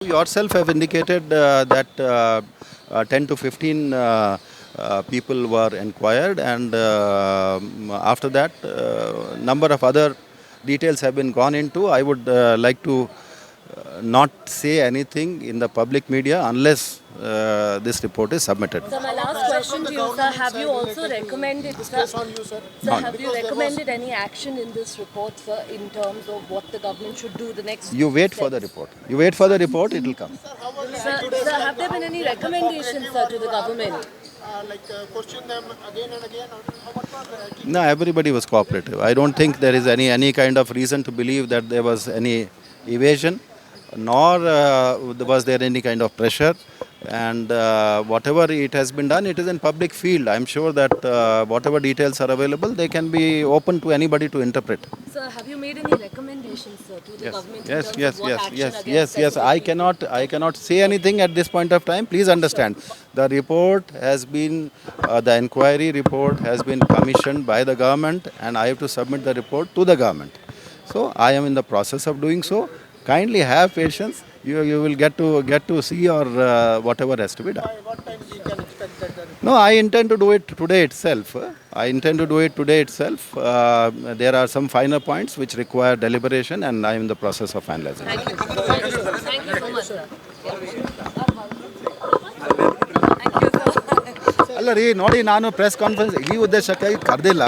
You yourself have indicated that 10 to 15 people were inquired, and after that, number of other details have been gone into. I would like to not say anything in the public media unless this report is submitted. So my last question to you, sir, have you also recommended, sir, have you recommended any action in this report, sir, in terms of what the government should do the next You wait for the report. You wait for the report, it will come. Sir, have there been any recommendations, sir, to the government? Question them again and again? How much was No, everybody was cooperative. I don't think there is any kind of reason to believe that there was any evasion, nor was there any kind of pressure. And whatever it has been done, it is in public field. I'm sure that whatever details are available, they can be open to anybody to interpret. Sir, have you made any recommendations, sir, to the government in terms Yes. of what action against Yes. I cannot say anything at this point of time. Please understand. The report has been, the inquiry report has been commissioned by the government, and I have to submit the report to the government. So I am in the process of doing so. Kindly have patience. You will get to see or whatever has to be done. What time we can expect that? No, I intend to do it today itself. There are some finer points which require deliberation, and I am in the process of finalizing. Thank you, sir. Thank you, sir. Thank you so much, sir. ಅಲ್ಲ ರೀ ನೋಡಿ, ನಾನು press conference ಈ ಉದ್ದೇಶಕ್ಕಾಗಿ ಕರೆದಿಲ್ಲ.